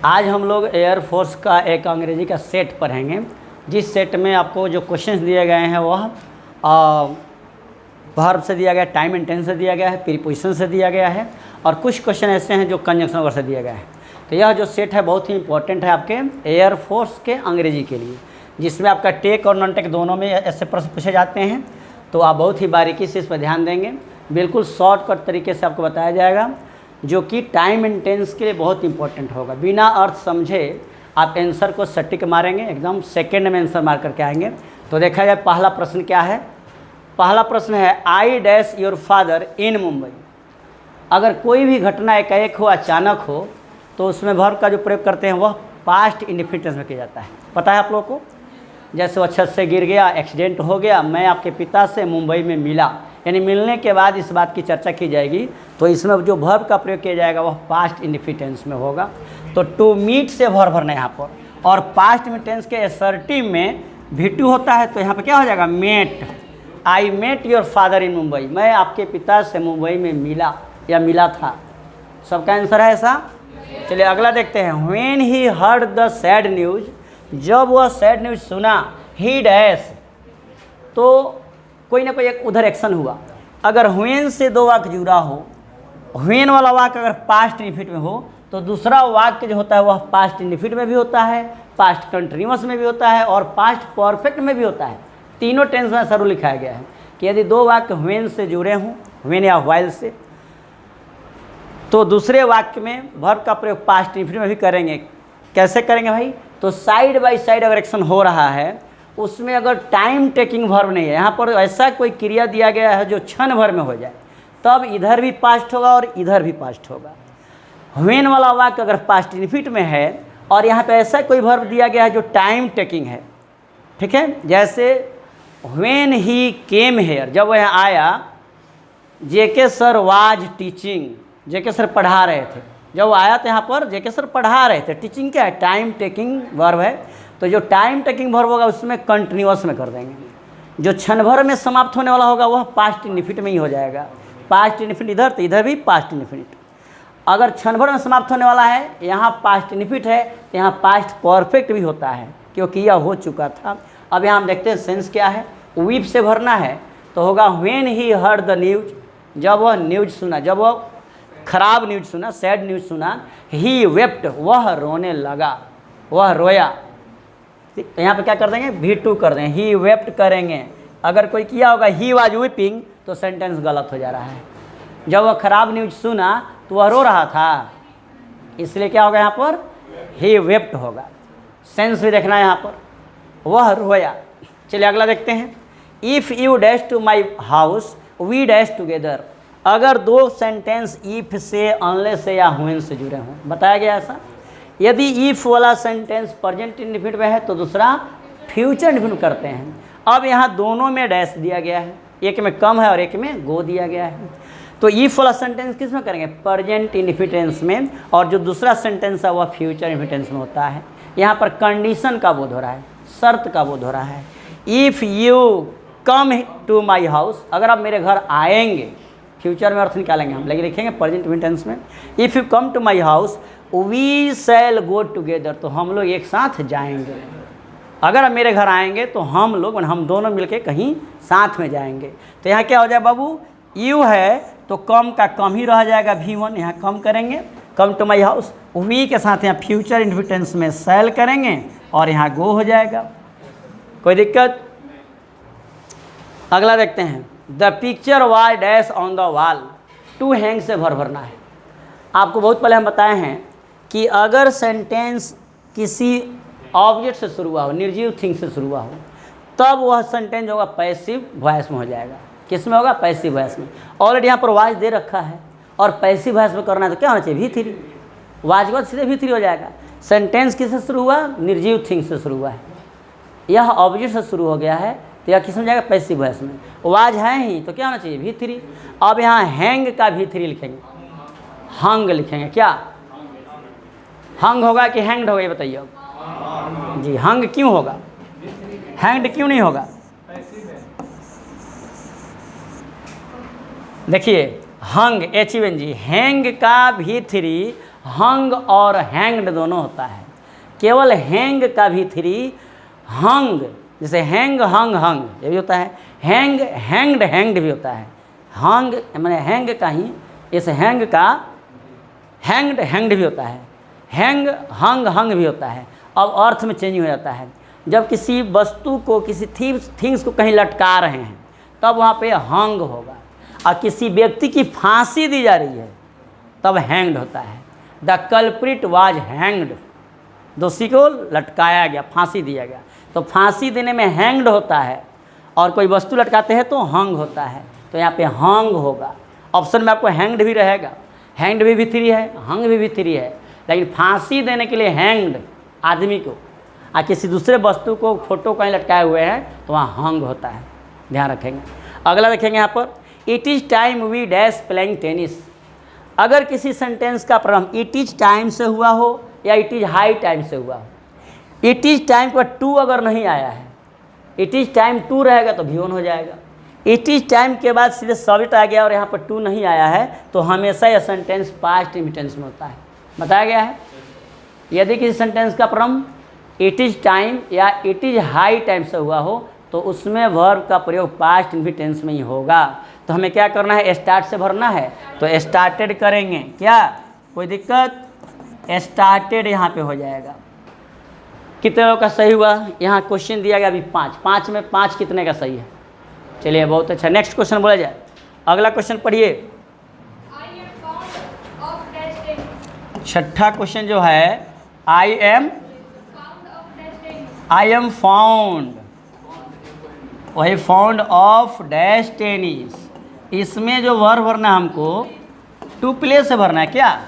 आज हम लोग एयरफोर्स का एक अंग्रेजी का सेट पढ़ेंगे, जिस सेट में आपको जो क्वेश्चंस दिए गए हैं वह वर्ब से दिया गया है, टाइम एंड टेंस से दिया गया है, प्रीपोजिशन से दिया गया है और कुछ क्वेश्चन ऐसे हैं जो कंजंक्शन वर्ड से दिया गया है। तो यह जो सेट है बहुत ही इंपॉर्टेंट है आपके एयरफोर्स के अंग्रेजी के लिए, जिसमें आपका टेक और नॉन टेक दोनों में ऐसे प्रश्न पूछे जाते हैं। तो आप बहुत ही बारीकी से इस पर ध्यान देंगे, बिल्कुल शॉर्टकट तरीके से आपको बताया जाएगा, जो कि टाइम एंड टेंस के लिए बहुत इंपॉर्टेंट होगा। बिना अर्थ समझे आप आंसर को सटीक मारेंगे, एकदम सेकंड में आंसर मार करके आएंगे। तो देखा जाए पहला प्रश्न क्या है। पहला प्रश्न है I dash your father in Mumbai. अगर कोई भी घटना एकाएक हो, अचानक हो, तो उसमें वर्ब का जो प्रयोग करते हैं वह पास्ट इंडिफिनिट में किया जाता है। पता है आप लोगों को? जैसे वो छत से गिर गया, एक्सीडेंट हो गया, मैं आपके पिता से मुंबई में मिला, यानी मिलने के बाद इस बात की चर्चा की जाएगी। तो इसमें जो वर्ब का प्रयोग किया जाएगा वह पास्ट इंडिफिनिट में होगा। तो टू मीट से वर्ब भरना है यहाँ पर, और पास्ट में टेंस के असर्टिव में V2 होता है, तो यहाँ पर क्या हो जाएगा met. I met your father in Mumbai, मैं आपके पिता से मुंबई में मिला या मिला था। सबका आंसर है ऐसा। चलिए अगला देखते हैं। When he heard the sad news, जब वह सैड न्यूज सुना, ही डैश, तो कोई ना कोई एक उधर एक्शन हुआ। अगर व्हेन से दो वाक्य जुड़ा हो, व्हेन वाला वाक्य अगर पास्ट इंडिफिनिट में हो, तो दूसरा वाक्य जो होता है वह पास्ट इंडिफिनिट में भी होता है, पास्ट कंटिन्यूअस में भी होता है और पास्ट परफेक्ट में भी होता है। तीनों टेंस में ऐसा रूल लिखाया गया है कि यदि दो वाक्य व्हेन से जुड़े हों, व्हेन या व्हाइल से, तो दूसरे वाक्य में वर्ब का प्रयोग पास्ट इंडिफिनिट में भी करेंगे। कैसे करेंगे भाई? तो साइड बाय साइड अगर एक्शन हो रहा है, उसमें अगर टाइम टेकिंग वर्ब नहीं है, यहाँ पर ऐसा कोई क्रिया दिया गया है जो क्षण भर में हो जाए, तब इधर भी पास्ट होगा और इधर भी पास्ट होगा। व्हेन वाला वाक्य अगर पास्ट इंडिफिनिट में है और यहाँ पे ऐसा कोई वर्ब दिया गया है जो टाइम टेकिंग है, ठीक है। जैसे व्हेन ही केम हेयर, जब वह आया, JK sir was teaching, JK sir पढ़ा रहे थे। जब वो आया तो यहाँ पर जेके सर पढ़ा रहे थे। टीचिंग क्या है? टाइम टेकिंग वर्ब है। तो जो टाइम टेकिंग वर्ब होगा उसमें कंटिन्यूअस में कर देंगे। जो क्षण भर में समाप्त होने वाला होगा वह पास्ट इंडिफिनिट में ही हो जाएगा। पास्ट इंडिफिनिट इधर, तो इधर भी पास्ट इंडिफिनिट। अगर क्षण भर में समाप्त होने वाला है, यहाँ पास्ट इंडिफिनिट है, तो यहाँ पास्ट परफेक्ट भी होता है, क्योंकि यह हो चुका था। अब यहाँ हम देखते हैं सेंस क्या है। वीप से भरना है तो होगा when he heard the news, जब वह न्यूज सुना, जब वह खराब न्यूज सुना, सैड न्यूज सुना। ही वेप्ट, वह रोने लगा, वह रोया। तो यहाँ पे क्या कर देंगे? V2 कर देंगे, ही वेप्ट करेंगे। अगर कोई किया होगा ही वाज वीपिंग, तो सेंटेंस गलत हो जा रहा है। जब वह खराब न्यूज सुना तो वह रो रहा था, इसलिए क्या होगा यहाँ पर? ही वेप्ट होगा। सेंस भी देखना है यहाँ पर, वह रोया। चलिए अगला देखते हैं। If you dash to my house we dash together. अगर दो सेंटेंस इफ से, अनलेस से या व्हेन से जुड़े हों, बताया गया ऐसा। यदि इफ वाला सेंटेंस प्रेजेंट इंडिफिनिट में है तो दूसरा फ्यूचर इंडिफिनिट करते हैं। अब यहाँ दोनों में डैश दिया गया है, एक में कम है और एक में गो दिया गया है। तो इफ वाला सेंटेंस किस में करेंगे? प्रेजेंट इंडिफिनिट में, और जो दूसरा सेंटेंस है वह फ्यूचर इंडिफिनिट में होता है। यहाँ पर कंडीशन का बोध हो रहा है, शर्त का बोध हो रहा है। If you come to my house, अगर आप मेरे घर आएंगे, फ्यूचर में अर्थ निकालेंगे हम, लेकिन लिखेंगे प्रेजेंट टेंस में। If you come to my house we shall go together, तो हम लोग एक साथ जाएंगे। अगर आप मेरे घर आएंगे तो हम लोग, हम दोनों मिलके कहीं साथ में जाएंगे। तो यहाँ क्या हो जाए बाबू? यू है तो कम का कम ही रह जाएगा, V1, यहाँ कम करेंगे, come to my house. V के साथ यहाँ फ्यूचर इंडिफिनिट में शैल करेंगे और यहाँ गो हो जाएगा। कोई दिक्कत? अगला देखते हैं। The picture was dash on the wall, to hang से भर भरना है। आपको बहुत पहले हम बताए हैं कि अगर सेंटेंस किसी ऑब्जेक्ट से शुरू हुआ हो, निर्जीव थिंग से शुरू हुआ हो, तब वह सेंटेंस होगा पैसिव वॉइस में हो जाएगा। किस में होगा? पैसिव वॉइस में। ऑलरेडी यहाँ पर वाज दे रखा है और पैसिव वॉइस में करना है तो क्या होना चाहिए? V3। वाज के बाद सीधे V3 हो जाएगा। सेंटेंस किससे शुरू हुआ? निर्जीव थिंग से शुरू हुआ है, यह ऑब्जेक्ट से शुरू हो गया है, तो यह किस में जाएगा? पैसिव वॉइस में। वाज है ही तो क्या होना चाहिए? V3। अब यहाँ हैंग का V3 लिखेंगे, हंग लिखेंगे। क्या हंग होगा कि हैंग्ड होगा, ये बताइए अब जी। हंग क्यों होगा? हैंग्ड क्यों नहीं होगा? देखिए हंग, HUNG, हैंग का V3 हंग और हैंग्ड दोनों होता है। केवल हैंग का भी 3, हंग जैसे हैंग हंग हंग ये भी होता है, हैंग हैंग्ड हैंग्ड भी होता है। हंग मैंने हैंग का ही, इस हैंग का हैंग्ड हैंग्ड भी होता है, हैंग हंग हंग भी होता है। अब अर्थ में चेंज हो जाता है। जब किसी वस्तु को, किसी थिंग्स को कहीं लटका रहे हैं तब वहाँ पे हंग होगा, और किसी व्यक्ति की फांसी दी जा रही है तब हैंग्ड होता है। द कल्प्रिट वाज हैंग्ड, दोषी को लटकाया गया, फांसी दिया गया। तो फांसी देने में हैंग्ड होता है, और कोई वस्तु लटकाते हैं तो हंग होता है। तो यहाँ पे हंग होगा। ऑप्शन में आपको हैंग्ड भी रहेगा, हैंग्ड भी 3 है, हंग भी 3 है, लेकिन फांसी देने के लिए हैंग्ड आदमी को, और किसी दूसरे वस्तु को, फोटो कहीं लटकाए हुए हैं तो वहाँ हंग होता है, ध्यान रखेंगे। अगला देखेंगे यहाँ पर, it is time we dash playing tennis. अगर किसी सेंटेंस का प्रारंभ इट इज़ टाइम से हुआ हो या इट इज़ हाई टाइम से हुआ हो, इट इज़ टाइम पर टू अगर नहीं आया है, इट इज़ टाइम टू रहेगा तो भी ऑन हो जाएगा। इट इज़ टाइम के बाद सीधे सब्जेक्ट आ गया और यहाँ पर टू नहीं आया है तो हमेशा यह सेंटेंस पास्ट इंटेंस में होता है, बताया गया है। यदि किसी सेंटेंस का प्रारंभ इट इज़ टाइम या इट इज़ हाई टाइम से हुआ हो तो उसमें वर्ब का प्रयोग पास्ट इंटेंस में ही होगा। तो हमें क्या करना है, स्टार्ट से भरना है, तो स्टार्टेड करेंगे, क्या कोई दिक्कत, स्टार्टेड यहाँ पे हो जाएगा। कितने लोगों का सही हुआ, यहाँ क्वेश्चन दिया गया अभी 5 में 5 कितने का सही है। चलिए बहुत अच्छा, नेक्स्ट क्वेश्चन बोला जाए। अगला क्वेश्चन पढ़िए, छठा क्वेश्चन जो है, आई एम फाउंड, वही फाउंड ऑफ डैश टेनिस। इसमें जो वर्ब भरना है हमको टू प्लेस से भरना है, क्या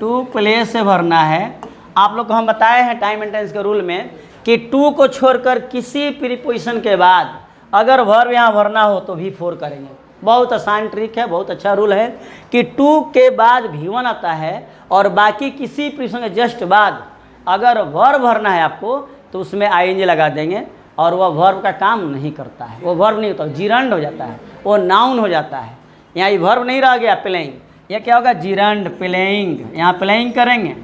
टू प्लेस से भरना है। आप लोग को हम बताए हैं टाइम एंड टेंस के रूल में कि टू को छोड़कर किसी प्रीपोजिशन के बाद अगर वर्ब यहाँ भरना हो तो V4 करेंगे। बहुत आसान ट्रिक है, बहुत अच्छा रूल है कि टू के बाद V1 आता है और बाकी किसी प्रीपोजिशन के जस्ट बाद अगर वर्ब भरना है आपको तो उसमें ING लगा देंगे और वह वर्ब का काम नहीं करता है, वो वर्ब नहीं होता, जीरंड हो जाता है, वो नाउन हो जाता है। यहाँ ये वर्ब नहीं रह गया प्लेइंग, ये क्या होगा, जीरंड प्लेइंग। यहाँ प्लेइंग करेंगे,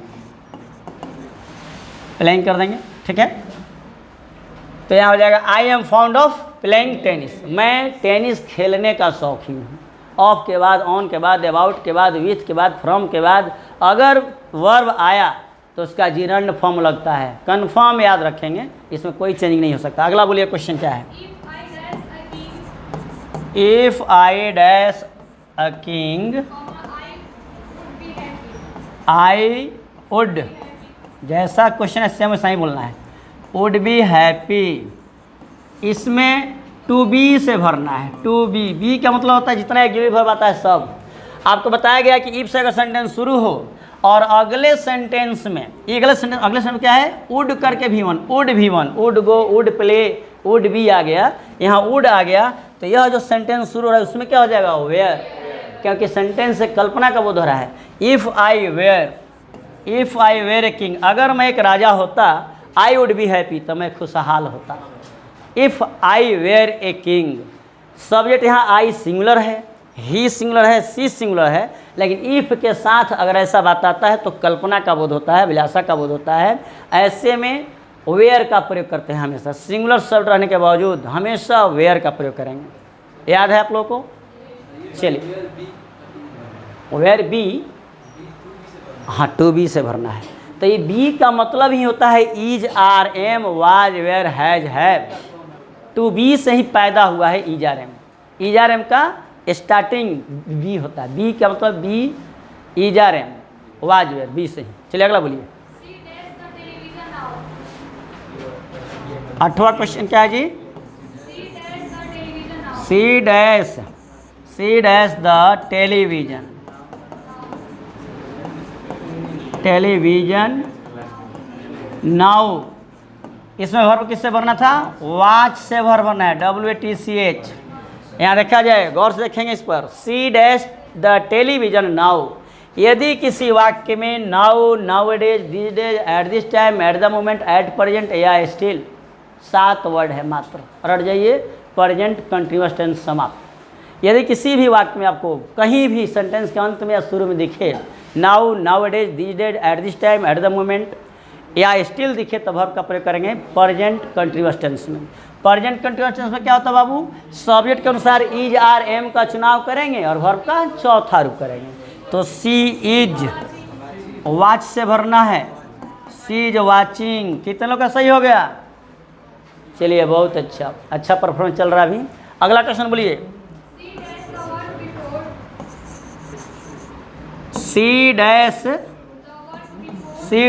प्लेइंग कर देंगे, ठीक है। तो यहाँ हो जाएगा I am found of playing tennis, मैं टेनिस खेलने का शौकीन हूँ। ऑफ के बाद, ऑन के बाद, अबाउट के बाद, विथ के बाद, फ्रॉम के बाद अगर वर्ब आया तो उसका जीरंड फॉर्म लगता है। कन्फर्म याद रखेंगे, इसमें कोई चेंजिंग नहीं हो सकता। अगला बोलिए क्वेश्चन क्या है, if I dash a king I would, जैसा क्वेश्चन है सेम वैसा ही बोलना है, वुड बी हैप्पी। इसमें टू बी से भरना है, टू बी, बी का मतलब होता है जितना एग्जीक्यूटिव वर्ब आता है सब। आपको बताया गया कि इफ से अगर सेंटेंस शुरू हो और अगले सेंटेंस में, अगले सेंटेंस क्या है, वुड करके V1, would V1, would go, would play, would be आ गया, यहाँ वुड आ गया, तो यह जो सेंटेंस शुरू हो रहा है उसमें क्या हो जाएगा, वेयर, क्योंकि सेंटेंस से कल्पना का बोध हो रहा है। If I were a king, अगर मैं एक राजा होता, आई वुड बी हैप्पी, तो मैं खुशहाल होता। If I were a king, subject यहाँ आई सिंगुलर है, ही सिंगुलर है, सी सिंगुलर है, लेकिन इफ़ के साथ अगर ऐसा बात आता है तो कल्पना का बोध होता है, अभिलाषा का बोध होता है। ऐसे में वेयर का प्रयोग करते हैं हमेशा, सिंगुलर शब्द रहने के बावजूद हमेशा वेयर का प्रयोग करेंगे। याद है आप लोगों को। चलिए, वेयर बी, हाँ टू बी से भरना है। तो ये बी का मतलब ही होता है is, are, am, was, were, has, have. To be से ही पैदा हुआ है is are am. Is are am का स्टार्टिंग बी होता है, बी का मतलब be, is are am, was, were, be से ही। चलिए अगला बोलिए, 8वां क्वेश्चन क्या है जी, see dash the television, television now. इसमें वर्ब किससे भरना था, वाच से वर्ब भरना है, WATCH। यहाँ देखा जाए, गौर से देखेंगे इस पर, she dash the television now. यदि किसी वाक्य में now, nowadays, this days, at this time, at the moment, at present या स्टिल, 7 वर्ड है मात्र, रट जाइए, प्रेजेंट कंटिन्यूअस टेंस समाप्त। यदि किसी भी वाक्य में आपको कहीं भी सेंटेंस के अंत में या शुरू में दिखे now, nowadays, this days, at this time, at the moment, या स्टिल दिखे तो वर्ब का प्रयोग करेंगे प्रेजेंट कंटिन्यूअस टेंस में। प्रेजेंट कंटिन्यूअस टेंस में क्या होता है बाबू, सब्जेक्ट के अनुसार इज आर एम का चुनाव करेंगे और वर्ब का चौथा रूप करेंगे। तो सी इज वॉच से भरना है, सी इज वॉचिंग। कितने लोग का सही हो गया? चलिए बहुत अच्छा, अच्छा परफॉर्मेंस चल रहा है अभी। अगला क्वेश्चन बोलिए। She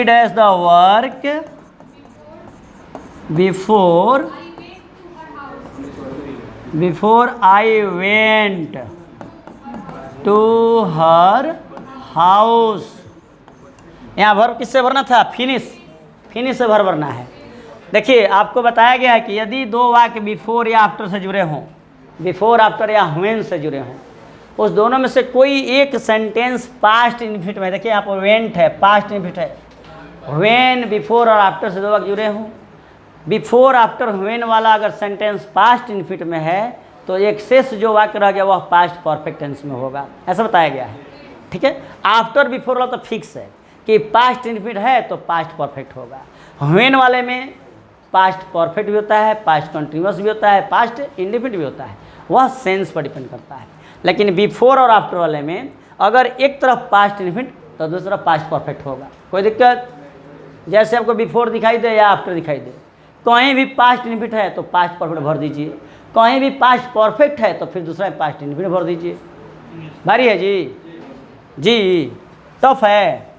dash the work before I went to her house. यहाँ वर्ब किससे भरना था? फिनिश से वर्ब भरना है। देखिए आपको बताया गया है कि यदि दो वाक्य बिफोर या आफ्टर से जुड़े हों, बिफोर आफ्टर या व्हेन से जुड़े हों, उस दोनों में से कोई एक सेंटेंस पास्ट इन्फिनिट में, देखिए यहाँ पर वेंट है, पास्ट इन्फिनिट है। व्हेन, बिफोर और आफ्टर से दो वाक्य जुड़े हों, बिफोर आफ्टर व्हेन वाला अगर सेंटेंस पास्ट इन्फिनिट में है तो एक शेष जो वाक्य रह गया वह पास्ट परफेक्ट टेंस में होगा, ऐसा बताया गया है। ठीक है, आफ्टर बिफोर वाला तो फिक्स है कि पास्ट इन्फिनिट है तो पास्ट परफेक्ट होगा। व्हेन वाले में पास्ट परफेक्ट भी होता है, पास्ट कंटिन्यूअस भी होता है, पास्ट इंडेफिनिट भी होता है, वह सेंस पर डिपेंड करता है। लेकिन बिफोर और आफ्टर वाले में अगर एक तरफ पास्ट इन्फिनिट तो दूसरी तरफ पास्ट परफेक्ट होगा। कोई दिक्कत? जैसे आपको बिफोर दिखाई दे या आफ्टर दिखाई दे, कहीं भी पास्ट इन्फिनिट है तो पास्ट परफेक्ट भर दीजिए, कहीं भी पास्ट परफेक्ट है तो फिर दूसरा पास्ट इन्फिनिट भर दीजिए। भारी है जी, टफ है।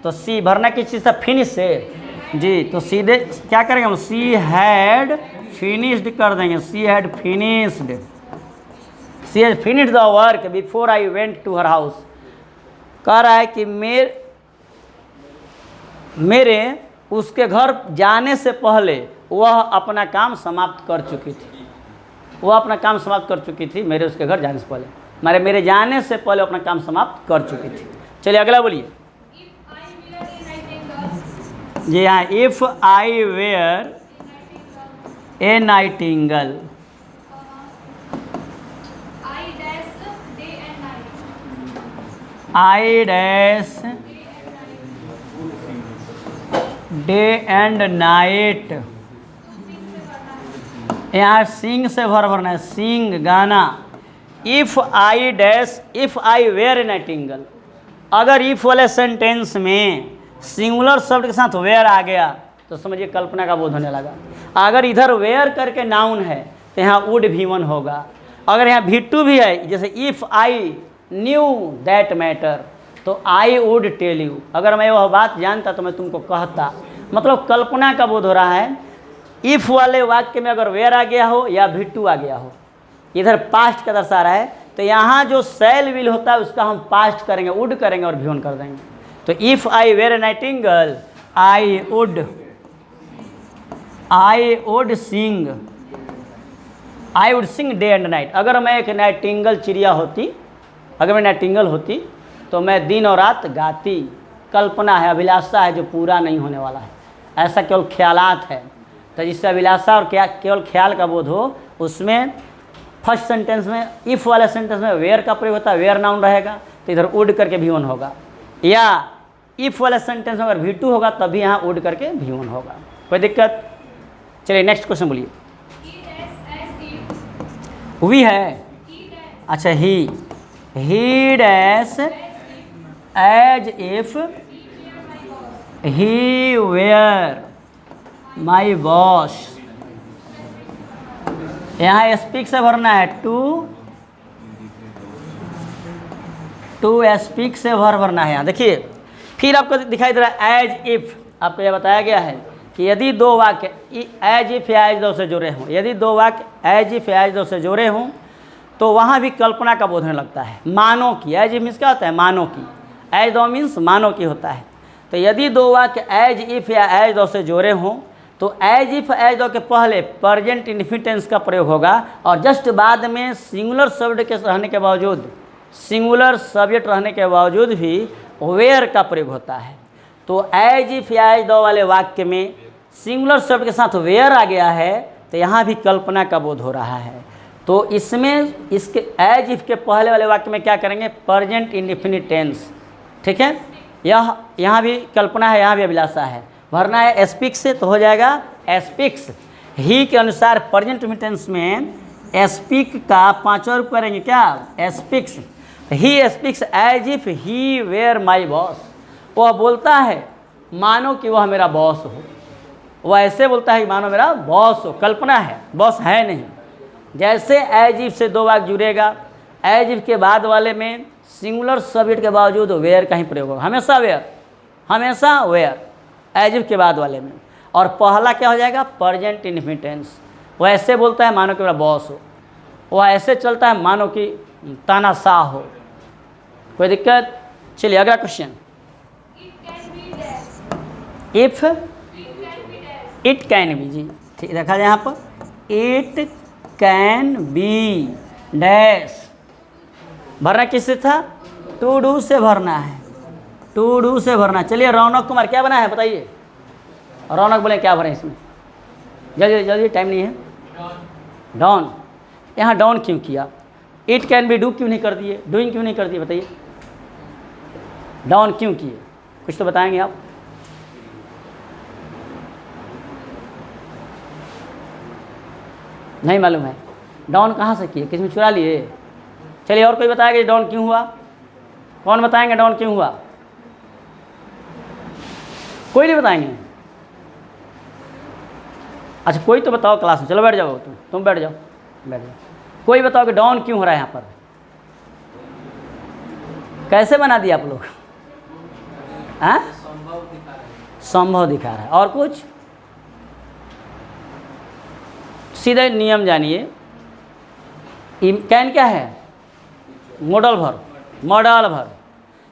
तो सी भरना किस चीज़ से? फिनिश से जी। तो सीधे क्या करेंगे हम? सी हैड फिनिश्ड कर देंगे, she had finished the work before I went to her house. कह रहा है कि मेरे उसके घर जाने से पहले वह अपना काम समाप्त कर चुकी थी, मेरे उसके घर जाने से पहले, मेरे जाने से पहले अपना काम समाप्त कर चुकी थी। चलिए अगला बोलिए जी। हाँ, if I were a nightingale, I dash day and night. यहाँ सिंग से भरना है, सिंग गाना। If I were a nightingale, अगर इफ़ वाले सेंटेंस में सिंगुलर शब्द के साथ वेयर आ गया तो समझिए कल्पना का बोध होने लगा। अगर इधर वेयर करके नाउन है तो यहाँ वुड V1 होगा। अगर यहाँ V2 भी है, जैसे if I knew that matter तो आई वुड टेल यू, अगर मैं वह बात जानता तो मैं तुमको कहता। मतलब कल्पना का बोध हो रहा है। इफ़ वाले वाक्य में अगर वेयर आ गया हो या V2 आ गया हो, इधर पास्ट का दर्शा रहा है, तो यहाँ जो शैल विल होता है उसका हम पास्ट करेंगे, वुड करेंगे और V1 कर देंगे। तो if I were a nightingale I would sing day and night. अगर मैं एक नाइटिंगल चिड़िया होती, अगर मैं नाइटिंगल होती तो मैं दिन और रात गाती। कल्पना है, अभिलाषा है जो पूरा नहीं होने वाला है, ऐसा केवल ख्यालात है। तो जिससे अभिलाषा और क्या केवल ख्याल का बोध हो, उसमें फर्स्ट सेंटेंस में इफ़ वाले सेंटेंस में वेयर का प्रयोग होता है, वेयर नाउन रहेगा तो इधर वुड करके V1 होगा, या इफ़ वाले सेंटेंस में अगर V2 होगा तभी यहाँ वुड करके V1 होगा। कोई दिक्कत? चलिए नेक्स्ट क्वेश्चन बोलिए। वी है, अच्छा he dash as if he were my boss. यहाँ स्पीक से भरना है, टू स्पीक से भरना है। यहाँ देखिए फिर आपको दिखाई दे रहा है एज इफ। आपको यह बताया गया है कि यदि दो वाक्य एज इफ या एज दो से जुड़े हों, यदि दो वाक्य एज इफ या एज दो से जुड़े हों तो वहाँ भी कल्पना का बोध होने लगता है। मानो की, एज इफ मीन्स क्या होता है? मानो की। एज दो मीन्स मानो की होता है। तो यदि दो वाक्य एज इफ या एज दो से जुड़े हों तो एज इफ एज दो के पहले प्रेजेंट इंडेफिनिट टेंस का प्रयोग होगा और जस्ट बाद में सिंगुलर शब्द के रहने के बावजूद, सिंगुलर सब्जेक्ट रहने के बावजूद भी वेयर का प्रयोग होता है। तो एज इफ या एज दो वाले वाक्य में सिंगुलर शब्द के साथ वेयर आ गया है तो यहाँ भी कल्पना का बोध हो रहा है। तो इसमें इसके एज इफ के पहले वाले वाक्य में क्या करेंगे? प्रेजेंट इंडेफिनिट टेंस ठीक है, यह यहाँ भी कल्पना है, यहाँ भी अभिलाषा है। भरना है स्पीक्स से तो हो जाएगा स्पीक्स। ही के अनुसार प्रेजेंट टेंस में स्पीक का 5वां रूप करेंगे क्या, speaks. He speaks as if he were my boss. वह बोलता है मानो कि वह मेरा बॉस हो। वह ऐसे बोलता है कि मानो मेरा बॉस हो, कल्पना है, बॉस है नहीं। जैसे एज इफ से 2 वाक्य जुड़ेगा, एज इफ के बाद वाले में सिंगुलर सब्जेक्ट के बावजूद वेयर का ही प्रयोग होगा, हमेशा वेयर, हमेशा वेयर एज इफ के बाद वाले में। और पहला क्या हो जाएगा, प्रेजेंट इंडेफिनिट टेंस। वह ऐसे बोलता है मानो कि मेरा बॉस हो। वह ऐसे चलता है मानो कि तानाशाह हो। कोई दिक्कत? चलिए अगला question. If it can be, जी ठीक रखा जाए यहाँ पर, इट कैन बी डैश। भरना किससे था, टू डू से भरना है, टू डू से भरना। चलिए रौनक कुमार क्या बना है बताइए, रौनक बोले क्या भरें इसमें, जल्दी जल्दी, टाइम नहीं है। डॉन, यहाँ डॉन क्यों किया, इट कैन बी डू क्यों नहीं कर दिए, डूइंग क्यों नहीं कर दिए बताइए, डॉन क्यों किए, कुछ तो बताएंगे आप। नहीं मालूम है, डाउन कहाँ से किए, किसी में चुरा लिए। चलिए और कोई बताएगा कि डाउन क्यों हुआ, कौन बताएंगे डाउन क्यों हुआ, कोई नहीं बताएंगे। अच्छा कोई तो बताओ क्लास में, चलो बैठ जाओ, तुम बैठ जाओ, बैठ जाओ। कोई बताओ कि डाउन क्यों हो रहा है यहाँ पर, कैसे बना दिया आप लोग, हाँ संभव दिखा रहा है। और कुछ सीधे नियम जानिए। कैन क्या है, modal verb, modal verb.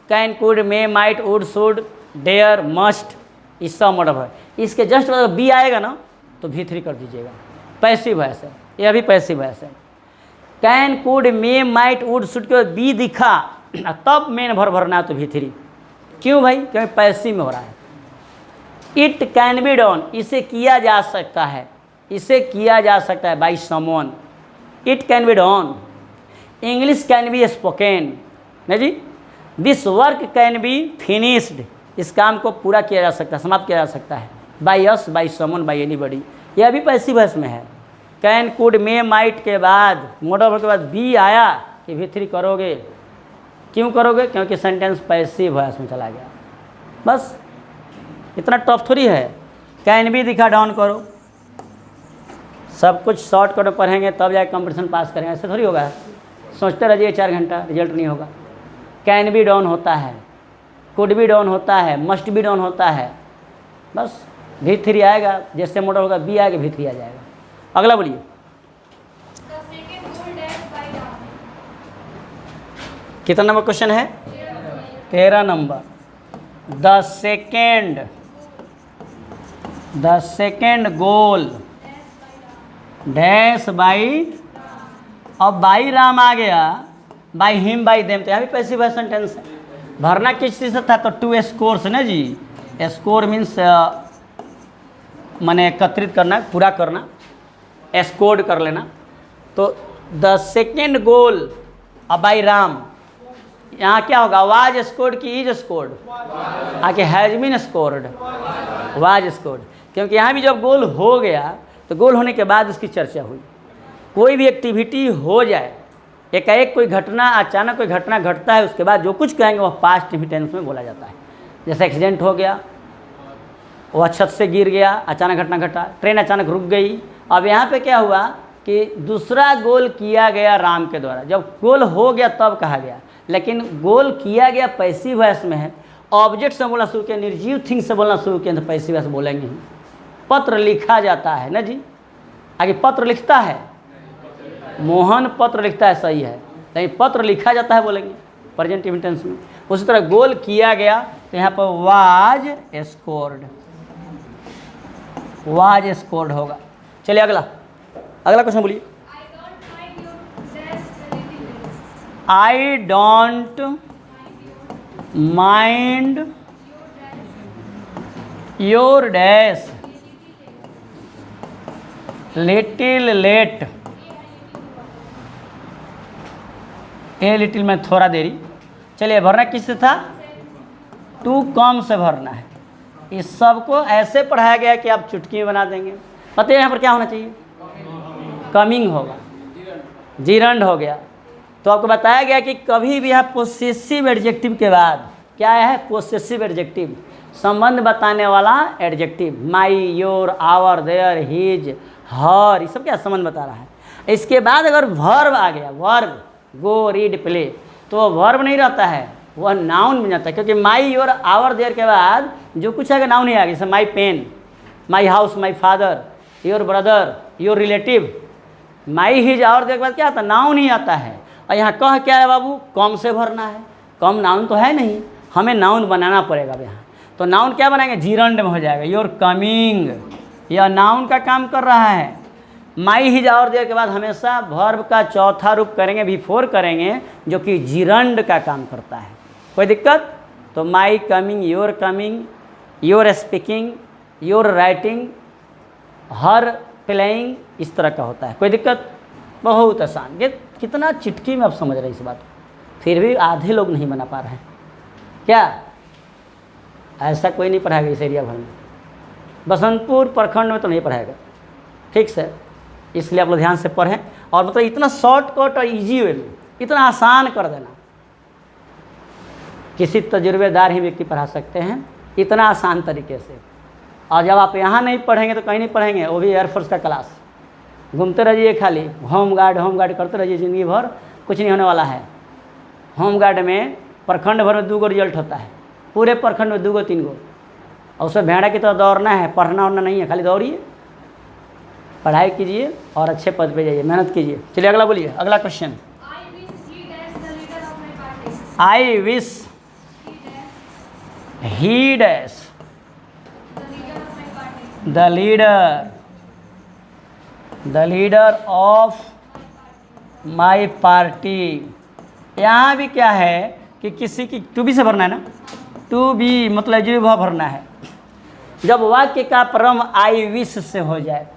Can, could, may, might, would, should, dare, must, इस सब मॉडल वर्ब। इसके जस्ट मतलब बी आएगा ना तो V3 कर दीजिएगा, पैसिव वॉइस है, यह भी पैसिव वॉइस है। Can, could, may, might, would, should के बाद बी दिखा तब मेन वर्ब भरना है तो V3। क्यों भाई, क्योंकि पैसिव में हो रहा है। इट कैन बी डन, इसे किया जा सकता है, इसे किया जा सकता है by someone, it can be done. English can be spoken, नहीं जी। This work can be finished, इस काम को पूरा किया जा सकता है, समाप्त किया जा सकता है by us, by someone, by anybody, यह भी पैसिव वॉइस में है। कैन, कुड, मे, माइट के बाद मॉडल वर्ब के बाद बी आया कि V3 करोगे। क्यों करोगे, क्योंकि सेंटेंस पैसिव वॉइस में चला गया। बस इतना टफ थोड़ी है, कैन बी दिखा डाउन करो, सब कुछ शॉर्टकट में पढ़ेंगे तब जाके कंपटीशन पास करेंगे, ऐसे थोड़ी होगा। सोचते रहिए 4 घंटा, रिजल्ट नहीं होगा। कैन बी डाउन होता है, कुड बी डाउन होता है, मस्ट बी डाउन होता है, बस V3 आएगा, जैसे मॉडल होगा बी आएगा V3 आ जाएगा। अगला बोलिए। कितना नंबर क्वेश्चन है, 13 number. The second goal dash by, अब बाई राम आ गया, बाई हिम, बाई देम, तो यहाँ भी पैसिव वॉइस सेंटेंस है। भरना किस चीज़ से था, तो टू स्कोर्स ना जी। स्कोर मीन्स माने एकत्रित करना, पूरा करना, स्कोर्ड कर लेना। तो द सेकेंड गोल अब बाई राम, यहाँ क्या होगा, वाज स्कोर्ड की इज स्कोर्ड, आके has been scored, was scored. क्योंकि यहाँ भी जब गोल हो गया तो गोल होने के बाद उसकी चर्चा हुई। कोई भी एक्टिविटी हो जाए, एकाएक कोई घटना, अचानक कोई घटना घटता है, उसके बाद जो कुछ कहेंगे वह पास्ट टेंस में बोला जाता है। जैसे एक्सीडेंट हो गया, वह छत से गिर गया, अचानक घटना घटा, ट्रेन अचानक रुक गई। अब यहाँ पे क्या हुआ कि दूसरा गोल किया गया राम के द्वारा, जब गोल हो गया तब कहा गया, लेकिन गोल किया गया पैसिव वॉइस में है। ऑब्जेक्ट से बोलना शुरू किया, निर्जीव थिंग से बोलना शुरू किया तो पैसिव वॉइस बोलेंगे ही। पत्र लिखा जाता है ना जी, आगे पत्र लिखता है, मोहन पत्र लिखता है, सही है, लेकिन पत्र लिखा जाता है बोलेंगे प्रेजेंट टेंस में। उसी तरह गोल किया गया तो यहाँ पर वाज स्कोर्ड, वाज स्कोर्ड होगा। चलिए अगला क्वेश्चन बोलिए। I don't mind your dash little late, a little में थोड़ा देरी। चलिए भरना किससे था, टू कम से भरना है। इस सब को ऐसे पढ़ाया गया है कि आप चुटकी में बना देंगे। पता है यहाँ पर क्या होना चाहिए? कमिंग होगा, जीरंड हो गया। तो आपको बताया गया कि कभी भी आप पोसेसिव एडजेक्टिव के बाद क्या है? पोसेसिव एडजेक्टिव, संबंध बताने वाला adjective. My, your, our, their, his, her, ये सब क्या संबंध बता रहा है। इसके बाद अगर वर्ब आ गया, वर्ब, गो, रीड, प्ले, तो वर्ब नहीं रहता है, वह नाउन बन जाता है। क्योंकि माई, योर, आवर, देयर के बाद जो कुछ आएगा नाउन ही आ गया। जैसे my pen, my house, my father, your brother, your relative. My, his, our, their के बाद क्या आता है? नाउन ही आता है। और यहाँ कह क्या है बाबू? कम से भरना है। कम नाउन तो है नहीं, हमें नाउन बनाना पड़ेगा अब यहाँ। तो नाउन क्या बनाएंगे? जीरंड में हो जाएगा। योर कमिंग, यह नाउन का काम कर रहा है। माई, हिज, आवर, देयर के बाद हमेशा वर्ब का चौथा रूप करेंगे, बिफोर करेंगे, जो कि जीरंड का काम करता है। कोई दिक्कत? तो my coming, your speaking, your writing, her playing, इस तरह का होता है। कोई दिक्कत? बहुत आसान। ये कितना चिटकी में आप समझ रहे हैं इस बात को, फिर भी आधे लोग नहीं बना पा रहे हैं। क्या ऐसा कोई नहीं पढ़ाएगा इस एरिया भर में? बसंतपुर प्रखंड में तो नहीं पढ़ाएगा, ठीक से। इसलिए आप लोग ध्यान से पढ़ें। और मतलब इतना शॉर्टकट और इजी वे में, इतना आसान कर देना, किसी तजुर्बेदार ही व्यक्ति पढ़ा सकते हैं इतना आसान तरीके से। और जब आप यहाँ नहीं पढ़ेंगे तो कहीं नहीं पढ़ेंगे, वो भी एयरफोर्स का क्लास। घूमते रहिए खाली, होम गार्ड करते रहिए ज़िंदगी भर, कुछ नहीं होने वाला है। होम गार्ड में प्रखंड भर में 2 गो रिजल्ट होता है, पूरे प्रखंड में 2 गो 3 गो। और उसमें भेड़ा की तरह दौड़ना है, पढ़ना उड़ना नहीं है, खाली दौड़िए, पढ़ाई कीजिए और अच्छे पद पे जाइए, मेहनत कीजिए। चलिए अगला बोलिए, अगला question. I wish he dash the leader of my party. यहाँ भी क्या है कि किसी की टू बी से भरना है ना, टू बी मतलब जो वह भरना है। जब वाक्य का प्रारंभ आई विश से हो जाए,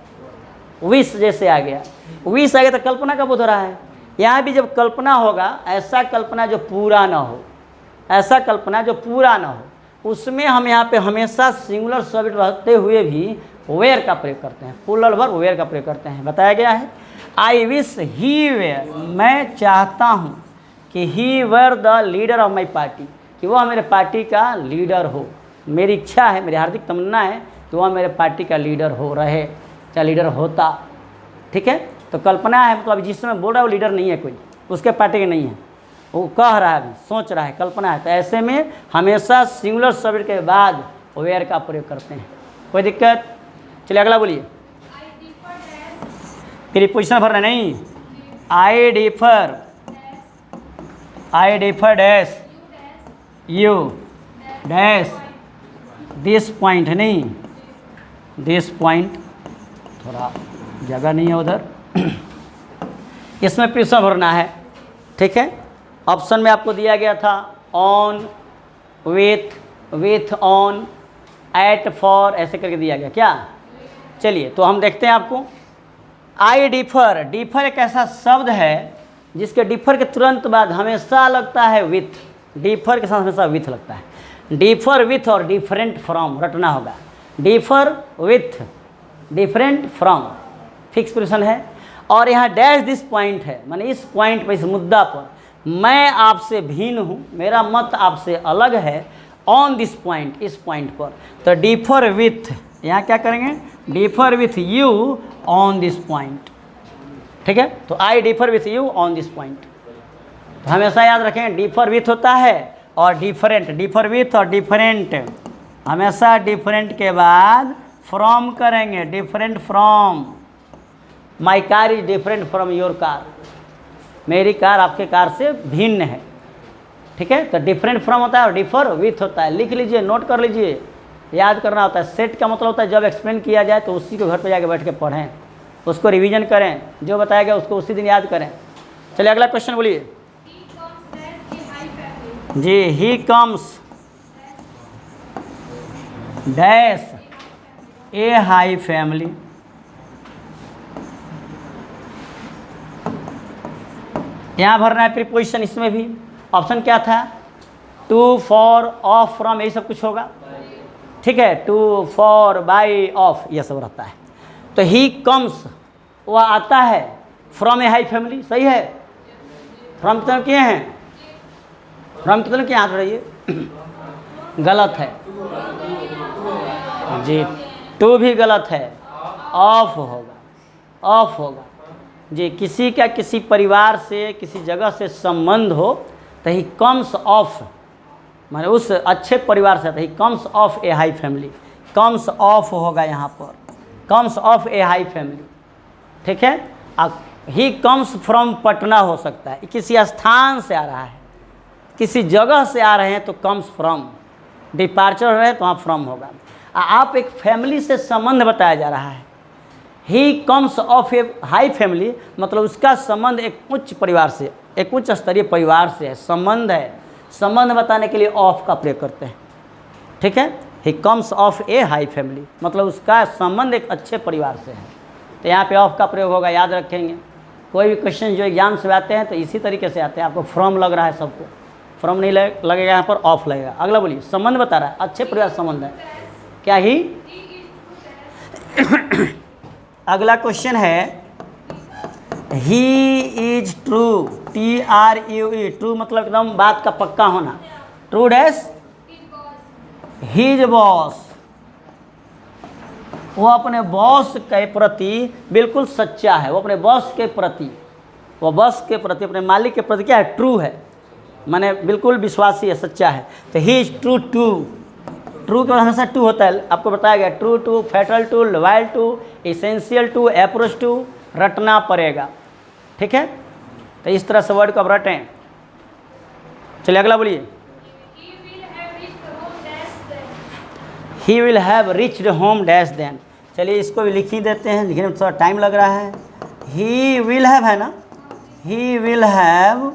विश जैसे आ गया, विश आ गया तो कल्पना का बोध हो रहा है। यहाँ भी जब कल्पना होगा, ऐसा कल्पना जो पूरा ना हो, ऐसा कल्पना जो पूरा ना हो, उसमें हम यहाँ पे हमेशा सिंगुलर सब्जेक्ट रहते हुए भी वेयर का प्रयोग करते हैं, प्लूरल वर्ब वेयर का प्रयोग करते हैं। बताया गया है आई विश ही वेयर, मैं चाहता हूँ कि he were the leader of my party, कि वह मेरे पार्टी का लीडर हो। मेरी इच्छा है, मेरी हार्दिक तमन्ना है कि वह मेरे पार्टी का लीडर हो रहे, चाहे लीडर होता। ठीक है, तो कल्पना है, मतलब जिस समय बोल रहा है वो लीडर नहीं है, कोई उसके पार्टी के नहीं है, वो कह रहा है, अभी सोच रहा है, कल्पना है। तो ऐसे में हमेशा सिंगुलर सब्जेक्ट के बाद वेयर का प्रयोग करते हैं। कोई दिक्कत? चलिए अगला बोलिए। प्रीपोजिशन भरना नहीं, आई differ dash you dash this point, नहीं दिस पॉइंट, थोड़ा जगह नहीं है उधर। इसमें प्रीपोजिशन भरना है। ठीक है, ऑप्शन में आपको दिया गया था on, with, on, at, for, ऐसे करके दिया गया क्या। चलिए तो हम देखते हैं आपको। आई डिफर एक ऐसा शब्द है जिसके डिफर के तुरंत बाद हमेशा लगता है विथ, डिफर के साथ हमेशा विथ लगता है। डिफर विथ और डिफरेंट फ्रॉम रटना होगा। Differ with, different from fix preposition है। और यहाँ डैश दिस पॉइंट है, माने इस पॉइंट पर, इस मुद्दा पर मैं आपसे भिन्न हूँ, मेरा मत आपसे अलग है। ऑन दिस पॉइंट, इस पॉइंट पर। तो डिफर विथ, यहाँ क्या करेंगे, differ with you on this point. ठीक है, तो आई differ with you on this point. तो हमेशा याद रखें डिफर विथ होता है और डिफरेंट, डिफर विथ और डिफरेंट, हमेशा डिफरेंट के बाद फ्रॉम करेंगे, different from. My car is different from your car, मेरी कार आपके कार से भिन्न है। ठीक है, तो डिफरेंट फ्रॉम होता है और डिफर विथ होता है। लिख लीजिए, नोट कर लीजिए, याद करना होता है। सेट का मतलब होता है जब एक्सप्लेन किया जाए तो उसी को घर पे जाके बैठ के पढ़ें, उसको रिवीजन करें, जो बताया गया उसको उसी दिन याद करें। चलिए अगला क्वेश्चन बोलिए जी। He comes dash a high family. यहाँ भरना है प्रीपोजिशन। इसमें भी ऑप्शन क्या था, टू, फॉर, ऑफ, फ्रॉम, यही सब कुछ होगा। ठीक है, टू, फॉर, बाई, ऑफ, ये सब रहता है। तो ही कम्स, वह आता है फ्रॉम ए हाई फैमिली, सही है। फ्रॉम कितने किए हैं, फ्रॉम कितने किए, हाथ बढ़ाइए। गलत है जी, टू भी गलत है, ऑफ होगा, ऑफ होगा जी। किसी का किसी परिवार से, किसी जगह से संबंध हो तो ही कम्स ऑफ, माने उस अच्छे परिवार से, he comes of A high family, comes of होगा यहाँ पर, comes of A high family. ठीक है, ही कम्स फ्रॉम पटना हो सकता है, किसी स्थान से आ रहा है, किसी जगह से आ रहे हैं तो कम्स फ्रॉम, डिपार्चर रहे तो वहाँ फ्रॉम होगा। आप एक फैमिली से संबंध बताया जा रहा है, he comes of A high family, मतलब उसका संबंध एक उच्च परिवार से, एक उच्च स्तरीय परिवार से है, संबंध है। संबंध बताने के लिए ऑफ का प्रयोग करते हैं। ठीक है, he comes of A high family, मतलब उसका संबंध एक अच्छे परिवार से है, तो यहाँ पे ऑफ का प्रयोग होगा, याद रखेंगे। कोई भी क्वेश्चन जो एग्जाम से आते हैं तो इसी तरीके से आते हैं। आपको फ्रॉम लग रहा है, सबको फ्रॉम नहीं लगेगा, यहाँ पर ऑफ लगेगा। अगला बोलिए, संबंध बता रहा है, अच्छे परिवार संबंध है, क्या ही। अगला क्वेश्चन है, ही इज ट्रू, TRUE, ट्रू मतलब एकदम बात का पक्का होना। ट्रू डैश, हिज बॉस, वो अपने बॉस के प्रति बिल्कुल सच्चा है, वो अपने बॉस के प्रति, वो बॉस के प्रति, अपने मालिक के प्रति क्या है, ट्रू है, माने बिल्कुल विश्वासी है, सच्चा है। तो he is true to, true के बाद हमेशा टू होता है, आपको बताया गया, true to, fatal to, loyal to, essential to, approach to, रटना पड़ेगा। ठीक है, तो इस तरह से वर्ड को अब रटें। चलिए अगला बोलिए, he will have reached home dash then. चलिए इसको भी लिख ही देते हैं, लिखने में थोड़ा टाइम लग रहा है। ही विल हैव है ना, he will have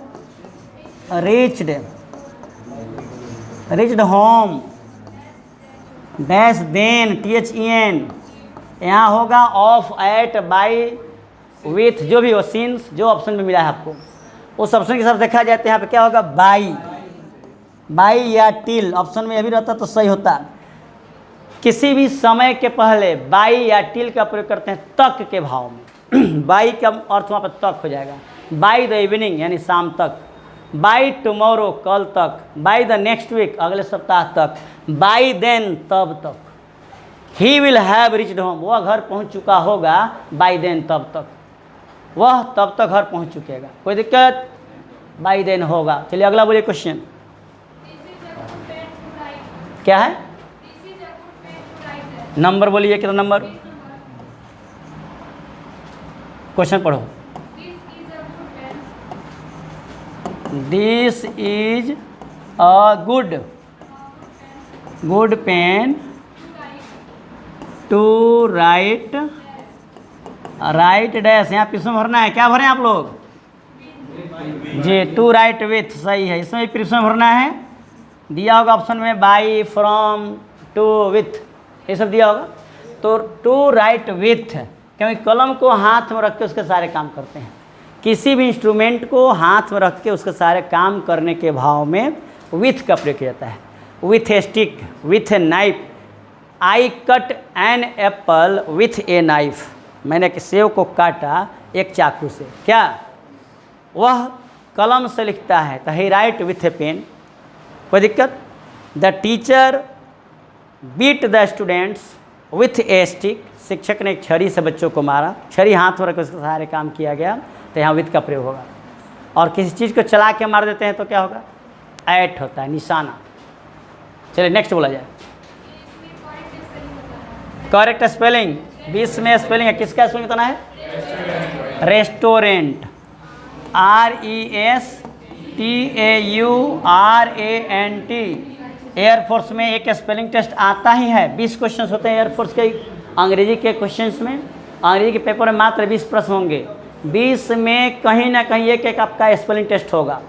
reached, reached home dash then, THEN, यहाँ होगा ऑफ, एट, बाई, विथ, जो भी हो, सिंस, जो ऑप्शन में मिला है आपको उस ऑप्शन के हिसाब देखा जाए तो यहाँ पे क्या होगा, बाई, बाई या टिल, ऑप्शन में यह भी रहता तो सही होता। किसी भी समय के पहले बाई या टिल का प्रयोग करते हैं तक के भाव में। बाई का अर्थ वहाँ पर तक हो जाएगा, बाई द इवनिंग यानी शाम तक, बाई टुमारो कल तक, बाई द नेक्स्ट वीक अगले सप्ताह तक, बाई देन तब तक। He will have reached home, वह घर पहुँच चुका होगा, बाई देन तब तक, वह तब तक घर पहुँच चुकेगा। कोई दिक्कत, बाई देन होगा। चलिए अगला बोलिए क्वेश्चन क्या है, नंबर बोलिए, कितना नंबर, क्वेश्चन पढ़ो। This is a good pen to write, write dash, यहाँ प्रिज्म भरना है, क्या भरें आप लोग जी, टू राइट विथ, सही है, इसमें प्रिज्म भरना है, दिया होगा ऑप्शन में, बाई, फ्रॉम, टू, विथ, ये सब दिया होगा। तो टू राइट विथ, क्योंकि कलम को हाथ में रख के उसके सारे काम करते हैं, किसी भी इंस्ट्रूमेंट को हाथ में रख के उसके सारे काम करने के भाव में विथ का प्रयोग किया जाता है। With a stick, with a knife, I cut an apple with a knife, मैंने एक सेव को काटा एक चाकू से, क्या वह कलम से लिखता है, तो he write with a pen. कोई दिक्कत, the teacher beat the students with a stick, शिक्षक ने एक छड़ी से बच्चों को मारा, छड़ी हाथ में रख उसके सारे काम किया गया, तो यहाँ विथ का प्रयोग होगा। और किसी चीज़ को चला के मार देते हैं तो क्या होगा, एट होता है, निशाना। चलिए नेक्स्ट बोला जाए, करेक्ट स्पेलिंग, 20 में स्पेलिंग है, किसका स्पेलिंग बताना है, रेस्टोरेंट, RESTAURANT। एयरफोर्स में एक स्पेलिंग टेस्ट आता ही है, 20 क्वेश्चन होते हैं एयरफोर्स के अंग्रेजी के क्वेश्चंस में। अंग्रेजी के पेपर में मात्र 20 प्रश्न होंगे, 20 में कहीं ना कहीं एक एक आपका स्पेलिंग टेस्ट होगा।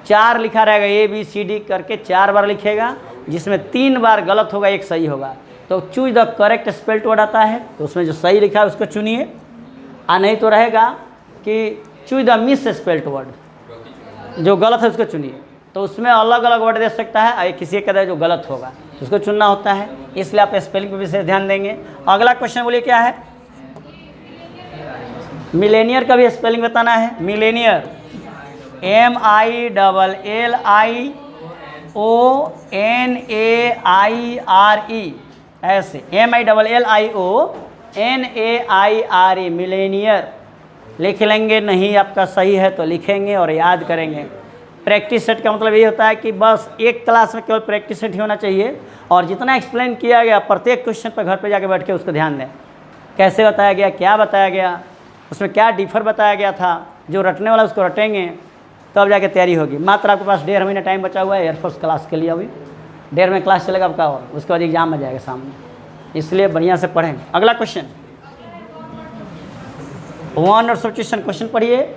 4 लिखा रहेगा, ABCD करके 4 बार लिखेगा, जिसमें 3 बार गलत होगा, 1 सही होगा। तो choose the correct spelled word आता है, तो उसमें जो सही लिखा है उसको चुनिए, और नहीं तो रहेगा कि choose the miss spelled word, जो गलत है उसको चुनिए। तो उसमें अलग अलग वर्ड दे सकता है, किसी एक जो गलत होगा तो उसको चुनना होता है, इसलिए आप स्पेलिंग पर विशेष ध्यान देंगे। अगला क्वेश्चन बोलिए क्या है, मिलेनियर का भी स्पेलिंग बताना है। मिलेनियर MILLIONAIRE, ऐसे MILLIONAIRE, मिलेनियर लिख लेंगे। नहीं आपका सही है तो लिखेंगे और याद करेंगे। प्रैक्टिस सेट का मतलब ये होता है कि बस एक क्लास में केवल प्रैक्टिस सेट ही होना चाहिए, और जितना एक्सप्लेन किया गया प्रत्येक क्वेश्चन पर घर पे जाके बैठ के उसको ध्यान दें, कैसे बताया गया, क्या बताया गया, उसमें क्या डिफर बताया गया था। जो रटने वाला उसको रटेंगे तब जाके तैयारी होगी। मात्र आपके पास 1.5 महीना टाइम बचा हुआ है एयरफोर्स क्लास के लिए। अभी 1.5 में क्लास चलेगा आपका, और उसके बाद एग्जाम आ जाएगा सामने, इसलिए बढ़िया से पढ़ें। अगला क्वेश्चन 1 और सब्स्टिट्यूशन क्वेश्चन पढ़िए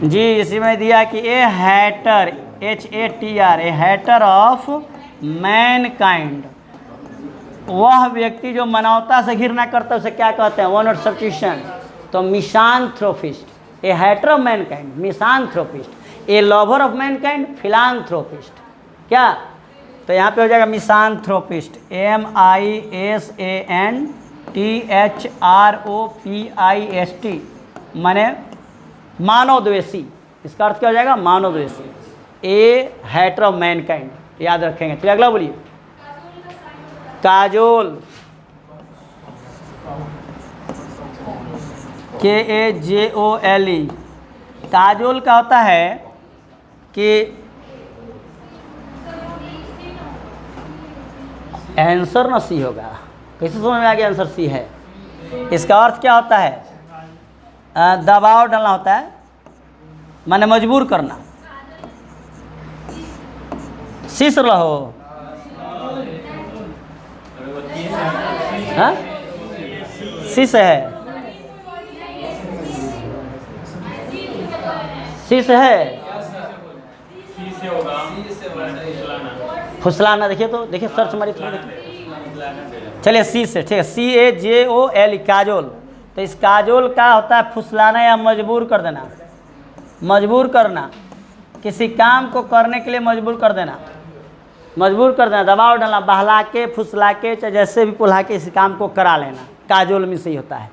जी। इसी में दिया कि a hater HATR, a hater of mankind, वह व्यक्ति जो मानवता से घृणा करता है उसे क्या कहते हैं। 1 और सब्स्टिट्यूशन तो misanthropist. A hater of mankind misanthropist, a lover of mankind philanthropist. क्या तो यहाँ पे हो जाएगा मिसांथ्रोपिस्ट MISANTHROPIST, माने मानवद्वेषी। इसका अर्थ क्या हो जाएगा, मानवद्वेषी। ए हैटर ऑफ मैनकाइंड याद रखेंगे। चलिए अगला बोलिए, काजोल KAJOLE, काजोल का होता है कि आंसर ना सी होगा। कैसे समझ में आ गया आंसर सी है। इसका अर्थ क्या होता है, दबाव डालना होता है, माने मजबूर करना। शीश रहो, हाँ शीश है, शीश है, फुसलाना। देखिए तो देखिए सर्च मारी थोड़ा देखिए। चलिए सी से, ठीक है, CAJOL काजोल। तो इस काजोल का होता है फुसलाना या मजबूर कर देना। मजबूर करना, किसी काम को करने के लिए मजबूर कर देना, मजबूर कर देना, दबाव डालना, बहला के फुसला के चाहे जैसे भी पुल्हा के इस काम को करा लेना, काजोल में से ही होता है।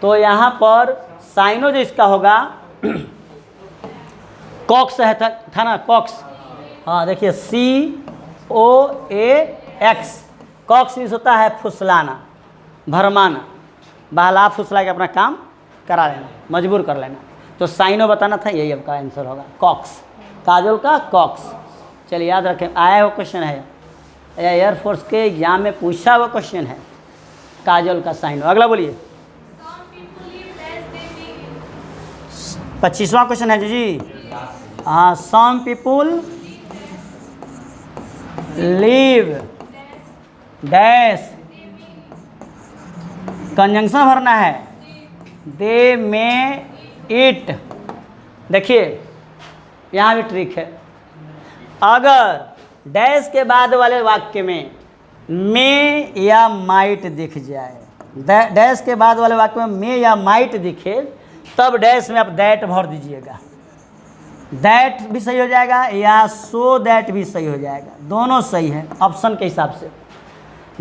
तो यहाँ पर साइनो जो इसका होगा कॉक्स है था ना, कॉक्स। हाँ देखिए COAX, कॉक्स मीन्स होता है फुसलाना, भरमाना, बहला फुसला के अपना काम करा लेना, मजबूर कर लेना। तो साइनो बताना था, यही आपका आंसर होगा, कॉक्स, काजोल का कॉक्स। चलिए याद रखें, आया हुआ क्वेश्चन है, एयरफोर्स के एग्जाम में पूछा हुआ क्वेश्चन है, काजोल का साइनो। अगला बोलिए, 25वां क्वेश्चन है जी। हाँ, सम पीपुल लिव डैश, कंजंक्शन भरना है, दे में इट। देखिए यहाँ भी ट्रिक है, अगर डैश के बाद वाले वाक्य में या माइट दिख जाए, डैश के बाद वाले वाक्य में या माइट दिखे, तब डैश में आप दैट भर दीजिएगा। दैट भी सही हो जाएगा या सो दैट भी सही हो जाएगा, दोनों सही है ऑप्शन के हिसाब से।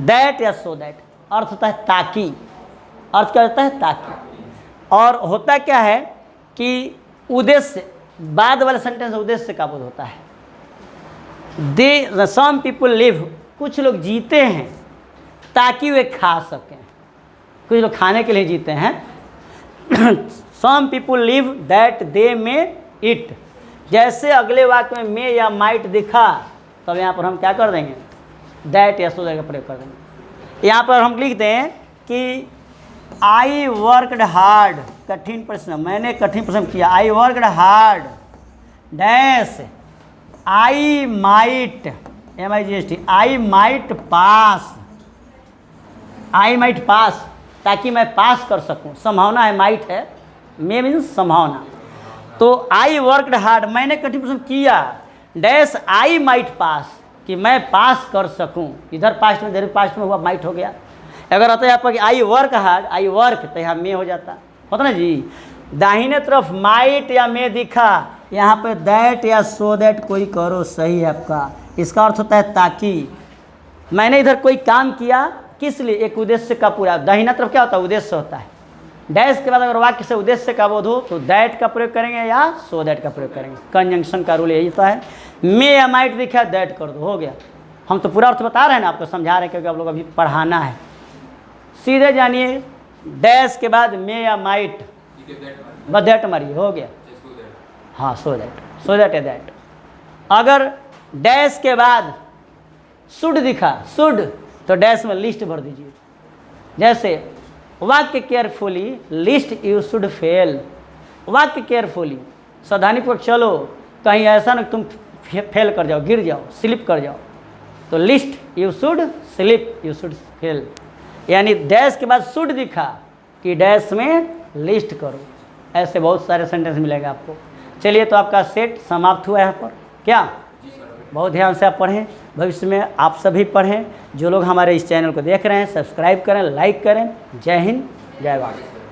दैट या सो दैट अर्थ होता है ताकि, अर्थ क्या होता है ताकि। और होता क्या है कि उद्देश्य, बाद वाले सेंटेंस उद्देश्य का बोध होता है। दे सम पीपुल लिव, कुछ लोग जीते हैं ताकि वे खा सकें, कुछ लोग खाने के लिए जीते हैं। सम पीपुल लिव दैट दे में इट। जैसे अगले वाक्य में या माइट दिखा, तब यहाँ पर हम क्या कर देंगे, दैट या सो दैट का प्रयोग कर देंगे। यहाँ पर हम लिख दें कि आई वर्कड हार्ड, कठिन परिश्रम, मैंने कठिन परिश्रम किया। I worked hard dash, I might MIGST, I might pass, I might pass, ताकि मैं पास कर सकूं। संभावना है, माइट है, मे मीन्स संभावना। तो आई वर्कड हार्ड, मैंने कठिन परिश्रम किया, डैश आई माइट पास, कि मैं पास कर सकूं। इधर पास्ट में, इधर पास्ट में हुआ, माइट हो गया। अगर होता है यहाँ पर कि I work hard, I work, तो यहाँ मे हो जाता, होता ना जी। दाहिने तरफ माइट या मे दिखा यहाँ पे दैट या सो दैट कोई करो, सही है आपका। इसका अर्थ होता है ताकि। मैंने इधर कोई काम किया, किस लिए? एक उद्देश्य का पूरा। दाहिना तरफ क्या होता है? उद्देश्य होता है। डैश के बाद अगर वाक्य से उद्देश्य का बोध हो तो दैट का प्रयोग करेंगे या सो दैट का प्रयोग करेंगे। कंजंक्शन का रूल यही होता है। मे या माइट दिखा, दैट कर दो, हो गया। हम तो पूरा अर्थ बता रहे हैं ना, आपको समझा रहे हैं, क्योंकि आप लोग अभी पढ़ाना है। सीधे जानिए, डैश के बाद मे या माइट, बस दैट मारिए, हो गया। हाँ, सो दैट या दैट। अगर डैश के बाद शुड दिखा, शुड, तो डैश में लिस्ट भर दीजिए। जैसे वाक्य carefully, list you should fail. वाक्य केयरफुली, सावधानीपूर्वक चलो, कहीं ऐसा ना तुम फेल कर जाओ, गिर जाओ, स्लिप कर जाओ। तो list you should slip, you should fail. यानी डैश के बाद शुड दिखा कि डैश में लिस्ट करो। ऐसे बहुत सारे सेंटेंस मिलेगा आपको। चलिए, तो आपका सेट समाप्त हुआ है यहाँ पर। क्या? बहुत ध्यान से आप पढ़ें, भविष्य में आप सभी पढ़ें। जो लोग हमारे इस चैनल को देख रहे हैं, सब्सक्राइब करें, लाइक करें। जय हिंद, जय भारत।